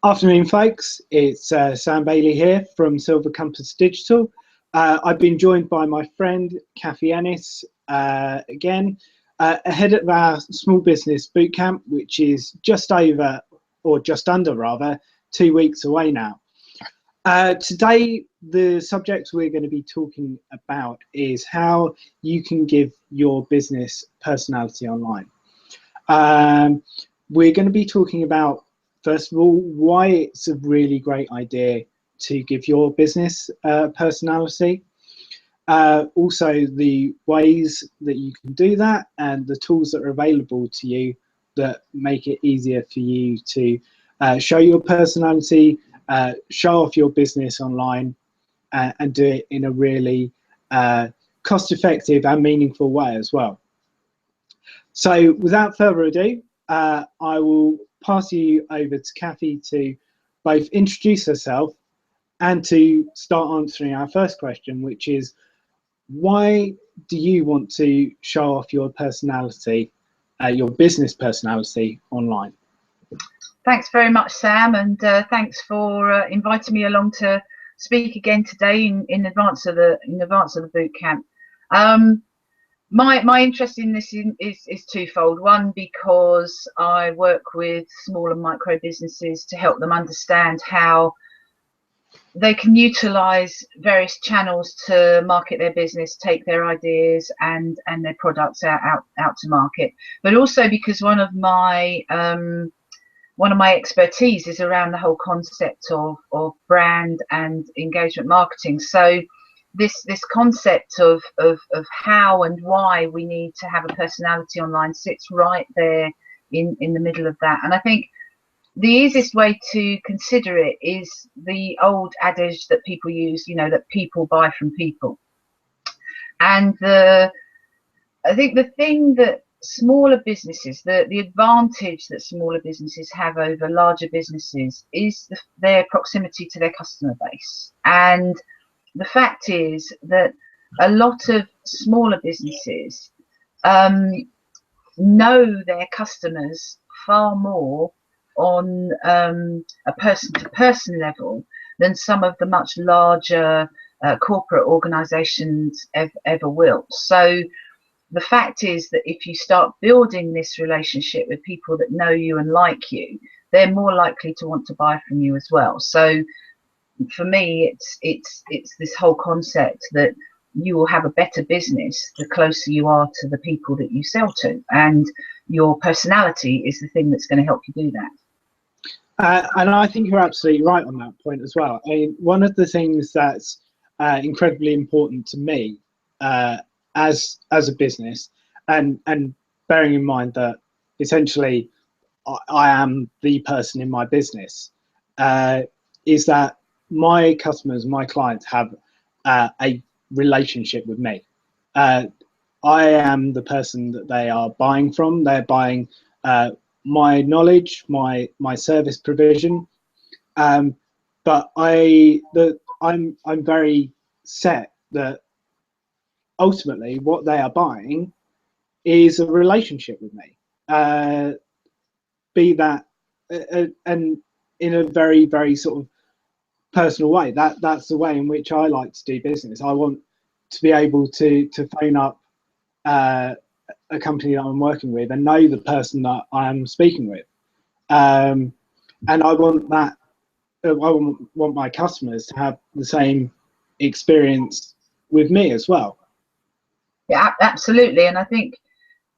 Afternoon, folks. It's Sam Bailey here from Silver Compass Digital. I've been joined by my friend Kathy Ennis again, ahead of our small business bootcamp, which is just over, or just under rather, 2 weeks away now. Today, the subject we're going to be talking about is how you can give your business personality online. We're going to be talking about, first of all, why it's a really great idea to give your business personality. Also, the ways that you can do that and the tools that are available to you that make it easier for you to show your personality, show off your business online, and do it in a really cost-effective and meaningful way as well. So without further ado, I will pass you over to Kathy to both introduce herself and to start answering our first question, which is, why do you want to show off your personality, your business personality online? Thanks very much, Sam, and thanks for inviting me along to speak again today in advance of the boot camp. My interest in this is twofold. One, because I work with small and micro businesses to help them understand how they can utilize various channels to market their business, take their ideas and their products out to market. But also because one of my expertise is around the whole concept of brand and engagement marketing. So this concept of how and why we need to have a personality online sits right there in the middle of that. And I think the easiest way to consider it is the old adage that people use, you know, that people buy from people. And I think the thing that smaller businesses, the advantage that smaller businesses have over larger businesses is their proximity to their customer base. And the fact is that a lot of smaller businesses know their customers far more on a person-to-person level than some of the much larger corporate organizations ever will. So the fact is that if you start building this relationship with people that know you and like you, they're more likely to want to buy from you as well. So for me, it's this whole concept that you will have a better business the closer you are to the people that you sell to, and your personality is the thing that's going to help you do that. And I think you're absolutely right on that point as well. I mean, one of the things that's incredibly important to me as a business, and bearing in mind that essentially I am the person in my business, is that my customers, my clients have a relationship with me. I am the person that they are buying from. They're buying my knowledge, my service provision, but I'm very set that ultimately what they are buying is a relationship with me, be that and in a very, very sort of personal way. That's the way in which I like to do business. I want to be able to phone up a company that I'm working with and know the person that I'm speaking with, and I want that. I want my customers to have the same experience with me as well. Yeah, absolutely. And I think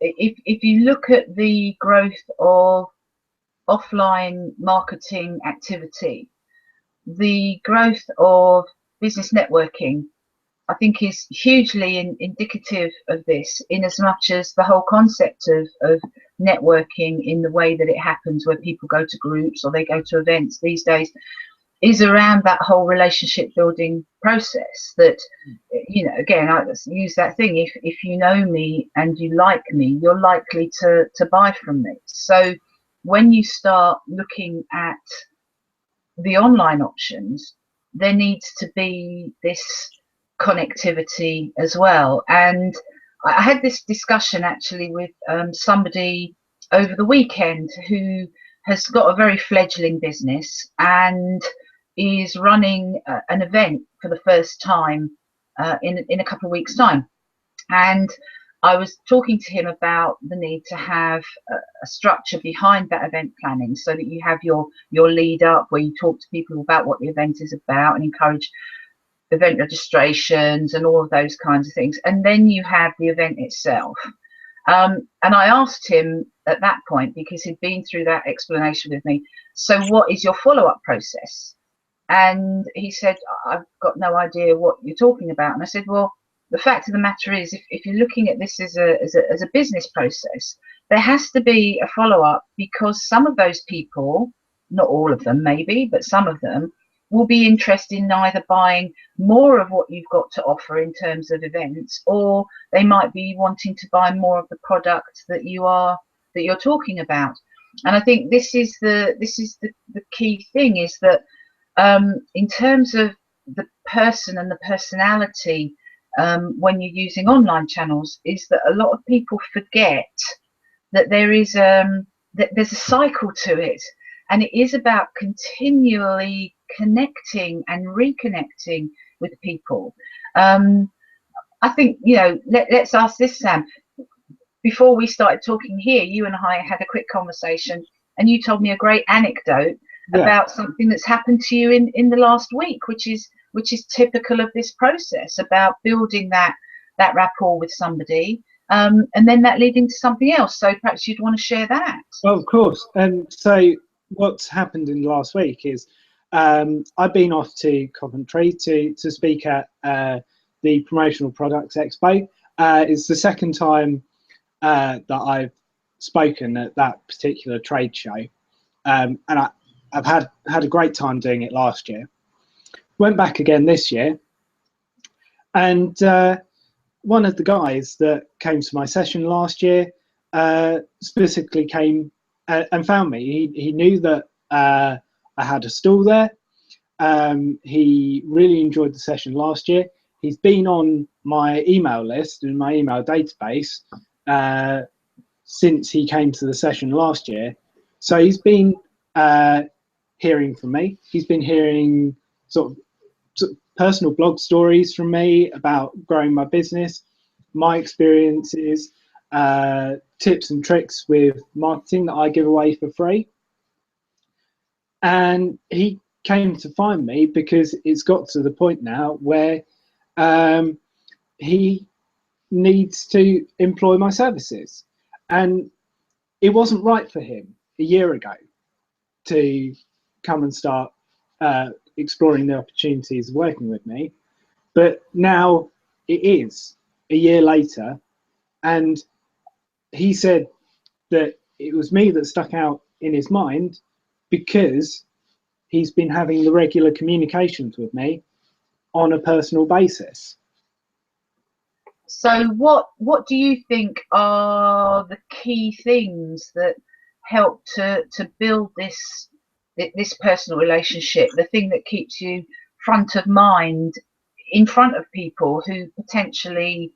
if you look at the growth of offline marketing activity, the growth of business networking, I think, is hugely indicative of this, in as much as the whole concept of networking in the way that it happens, where people go to groups or they go to events these days, is around that whole relationship building process. That, you know, again, I use that thing, if you know me and you like me, you're likely to buy from me. So when you start looking at the online options, there needs to be this connectivity as well. And I had this discussion actually with somebody over the weekend who has got a very fledgling business and is running an event for the first time in a couple of weeks' time. And I was talking to him about the need to have a structure behind that event planning, so that you have your lead up where you talk to people about what the event is about and encourage event registrations and all of those kinds of things. And then you have the event itself. And I asked him at that point, because he'd been through that explanation with me, so what is your follow-up process? And he said, I've got no idea what you're talking about. And I said, well, the fact of the matter is, if you're looking at this as a business process, there has to be a follow-up, because some of those people, not all of them maybe, but some of them will be interested in either buying more of what you've got to offer in terms of events, or they might be wanting to buy more of the product that you're talking about. And I think this is the key thing, is that in terms of the person and the personality, when you're using online channels, is that a lot of people forget that there's a cycle to it, and it is about continually connecting and reconnecting with people. I think, let's ask this, Sam. Before we started talking here, you and I had a quick conversation, and you told me a great anecdote about something that's happened to you in the last week, which is typical of this process, about building that rapport with somebody, and then that leading to something else. So perhaps you'd want to share that. Well, of course. And so what's happened in the last week is I've been off to Coventry to speak at the Promotional Products Expo. It's the second time that I've spoken at that particular trade show, and I've had a great time doing it last year. Went back again this year, and one of the guys that came to my session last year specifically came and found me. He knew that I had a stall there. He really enjoyed the session last year. He's been on my email list and my email database since he came to the session last year. So he's been hearing from me. He's been hearing sort of personal blog stories from me about growing my business, my experiences, tips and tricks with marketing that I give away for free. And he came to find me because it's got to the point now where he needs to employ my services. And it wasn't right for him a year ago to come and start exploring the opportunities of working with me. But now it is a year later. And he said that it was me that stuck out in his mind because he's been having the regular communications with me on a personal basis. So what do you think are the key things that help to build this personal relationship, the thing that keeps you front of mind in front of people who potentially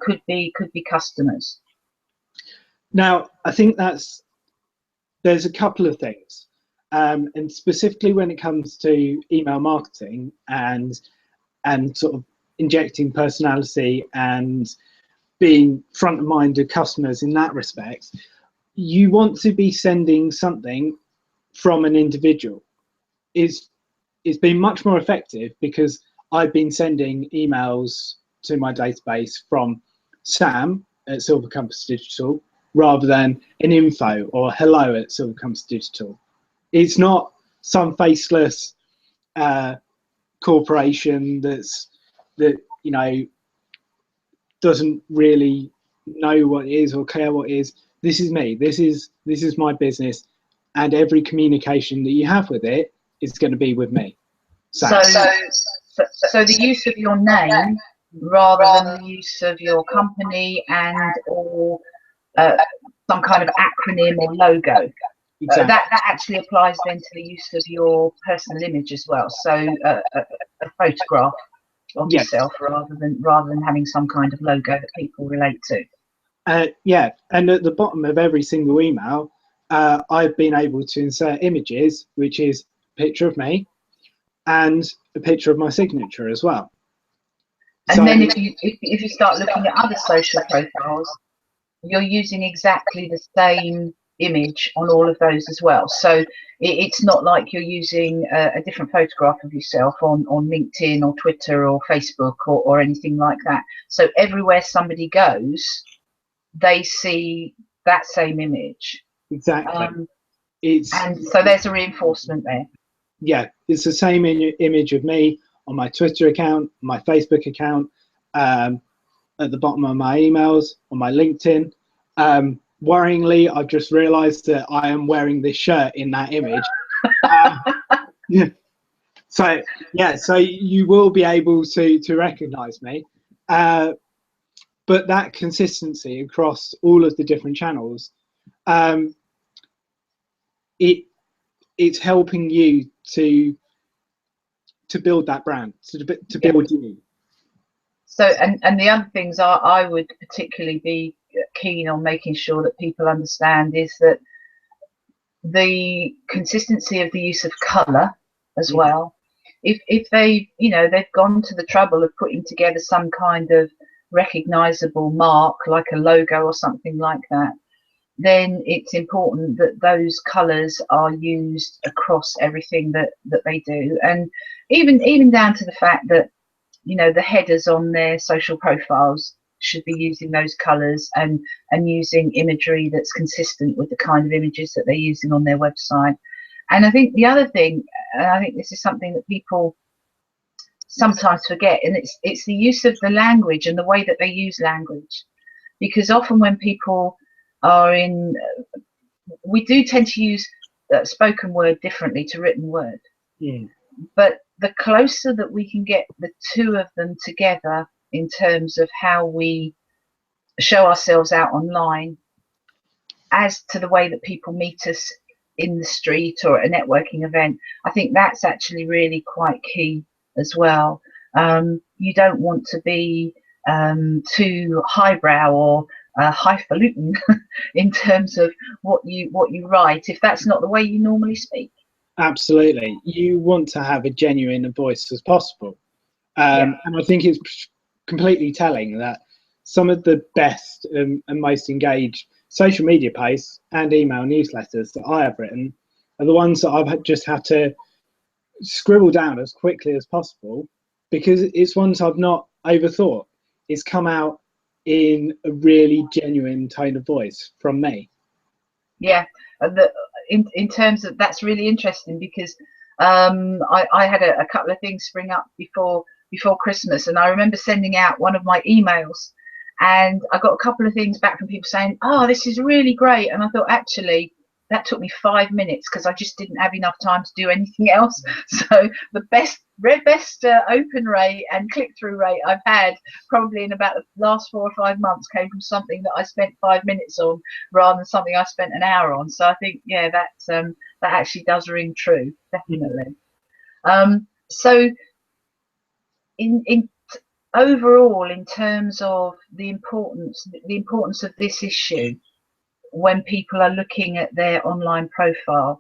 could be customers? Now, I think there's a couple of things, and specifically when it comes to email marketing and sort of injecting personality and being front of mind to customers in that respect, you want to be sending something from an individual. It's been much more effective because I've been sending emails to my database from Sam at Silver Compass Digital rather than an info or hello at Silver Compass Digital. It's not some faceless corporation that doesn't really know what it is or care what it is. This is me. This is my business, and every communication that you have with it is going to be with me. So the use of your name rather than the use of your company or some kind of acronym or logo. Exactly. That actually applies then to the use of your personal image as well. So a photograph of yourself rather than having some kind of logo that people relate to. Yeah, and at the bottom of every single email, I've been able to insert images, which is a picture of me and a picture of my signature as well. And so, then if you start looking at other social profiles, you're using exactly the same image on all of those as well. So it's not like you're using a different photograph of yourself on LinkedIn or Twitter or Facebook or anything like that. So everywhere somebody goes, they see that same image. Exactly. And so there's a reinforcement there. Yeah, it's the same image of me on my Twitter account, my Facebook account, at the bottom of my emails, on my LinkedIn. Worryingly, I've just realized that I am wearing this shirt in that image. Yeah. So you will be able to recognize me. But that consistency across all of the different channels, it's helping you to build that brand, to build you. So, and the other things I would particularly be keen on making sure that people understand is that the consistency of the use of colour as well. If they, they've gone to the trouble of putting together some kind of recognisable mark, like a logo or something like that, then it's important that those colours are used across everything that they do, and even down to the fact that the headers on their social profiles should be using those colours and using imagery that's consistent with the kind of images that they're using on their website. And I think the other thing, and I think this is something that people sometimes forget, and it's the use of the language and the way that they use language. Because often when people are we do tend to use spoken word differently to written word. But the closer that we can get the two of them together in terms of how we show ourselves out online, as to the way that people meet us in the street or at a networking event, I think that's actually really quite key as well. You don't want to be too highbrow or highfalutin in terms of what you write, if that's not the way you normally speak. Absolutely. You want to have a genuine voice as possible. And I think it's completely telling that some of the best and most engaged social media posts and email newsletters that I have written are the ones that I've just had to scribble down as quickly as possible, because it's ones I've not overthought. It's come out in a really genuine tone of voice from me. Yeah, in terms of, that's really interesting, because I had a couple of things spring up before Christmas, and I remember sending out one of my emails, and I got a couple of things back from people saying, "Oh, this is really great," and I thought, actually, that took me 5 minutes because I just didn't have enough time to do anything else. So the best open rate and click-through rate I've had probably in about the last 4 or 5 months came from something that I spent 5 minutes on rather than something I spent an hour on. So I think, yeah, that actually does ring true, definitely. So in overall, in terms of the importance of this issue, when people are looking at their online profile,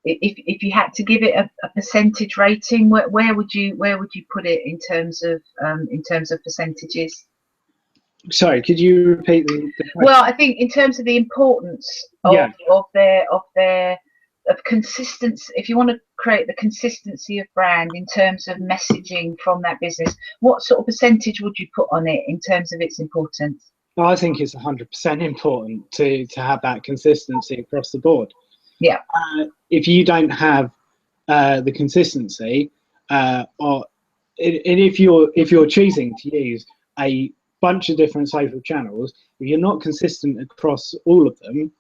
if you had to give it a percentage rating, where would you put it in terms of percentages? Sorry, could you repeat the question? Well, I think in terms of the importance of consistency, if you want to create the consistency of brand in terms of messaging from that business, what sort of percentage would you put on it in terms of its importance? Well, I think it's 100% important to have that consistency across the board. Yeah. If you don't have the consistency, and if you're choosing to use a bunch of different social channels, if you're not consistent across all of them,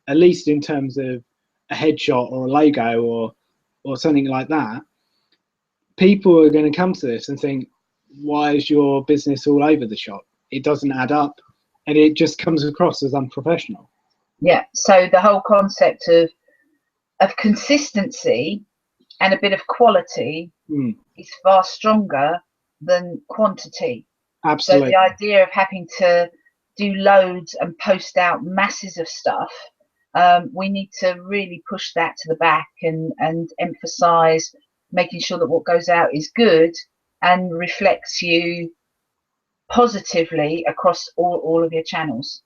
at least in terms of a headshot or a logo or something like that, people are going to come to this and think, why is your business all over the shop? It doesn't add up, and it just comes across as unprofessional. Yeah, so the whole concept of consistency and a bit of quality is far stronger than quantity. Absolutely. So the idea of having to do loads and post out masses of stuff we need to really push that to the back and emphasize making sure that what goes out is good and reflects you positively across all of your channels.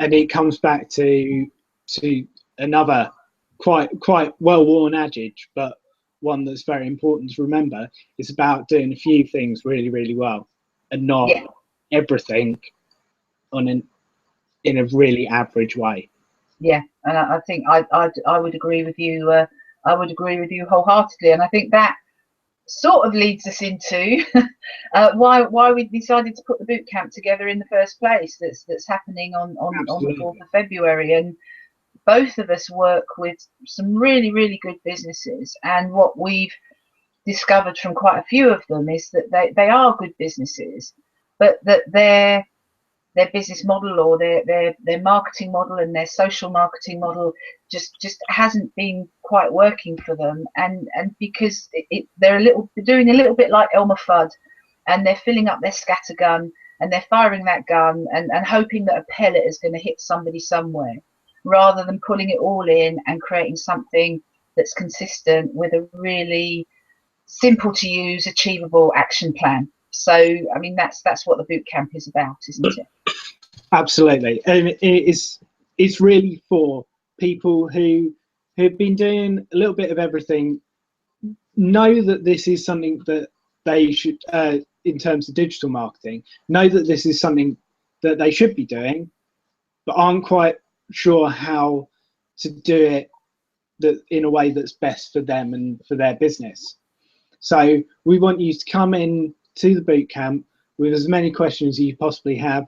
And it comes back to another quite well-worn adage, but one that's very important to remember. It's about doing a few things really, really well, and not everything in a really average way. Yeah, and I think I would agree with you. I would agree with you wholeheartedly, and I think that sort of leads us into why we decided to put the boot camp together in the first place. That's happening on the 4th of February, and both of us work with some really, really good businesses, and what we've discovered from quite a few of them is that they are good businesses, but that their business model or their marketing model and their social marketing model just hasn't been quite working for them, and because they're doing a little bit like Elmer Fudd, and they're filling up their scattergun and they're firing that gun and hoping that a pellet is going to hit somebody somewhere, rather than pulling it all in and creating something that's consistent with a really simple to use, achievable action plan. So I mean, that's what the boot camp is about, isn't it? Absolutely, and it's really for people who've been doing a little bit of everything, know that this is something that they should, in terms of digital marketing, know that this is something that they should be doing, but aren't quite sure how to do it in a way that's best for them and for their business. So we want you to come in to the boot camp with as many questions as you possibly have.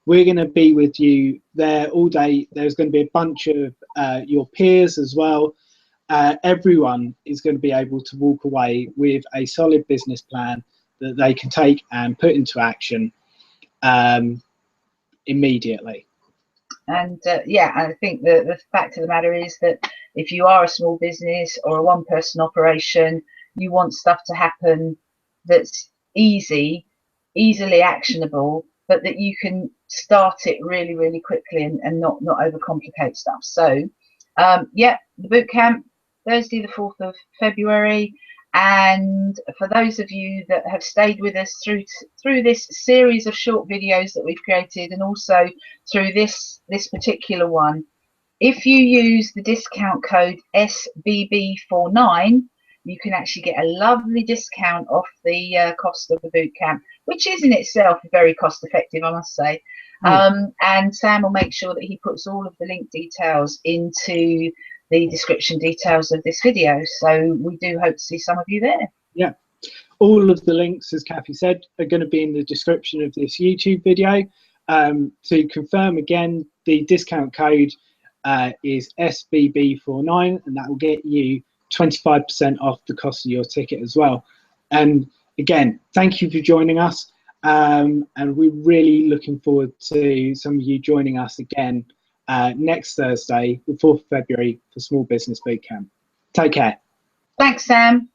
We're going to be with you there all day. There's going to be a bunch of your peers as well. Everyone is going to be able to walk away with a solid business plan that they can take and put into action immediately. And yeah, I think the fact of the matter is that if you are a small business or a one-person operation, you want stuff to happen that's easily actionable, but that you can start it really, really quickly and not overcomplicate stuff. So yeah, the boot camp, Thursday the 4th of February. And for those of you that have stayed with us through this series of short videos that we've created, and also through this particular one, if you use the discount code SBB49, you can actually get a lovely discount off the cost of the boot camp, which is in itself very cost effective, I must say. And Sam will make sure that he puts all of the link details into the description details of this video. So we do hope to see some of you there. Yeah, all of the links, as Kathy said, are going to be in the description of this YouTube video. To confirm again, the discount code is SBB49, and that will get you 25% off the cost of your ticket as well. And again, thank you for joining us, and we're really looking forward to some of you joining us again next Thursday, the 4th of February, for Small Business Bootcamp. Take care. Thanks, Sam.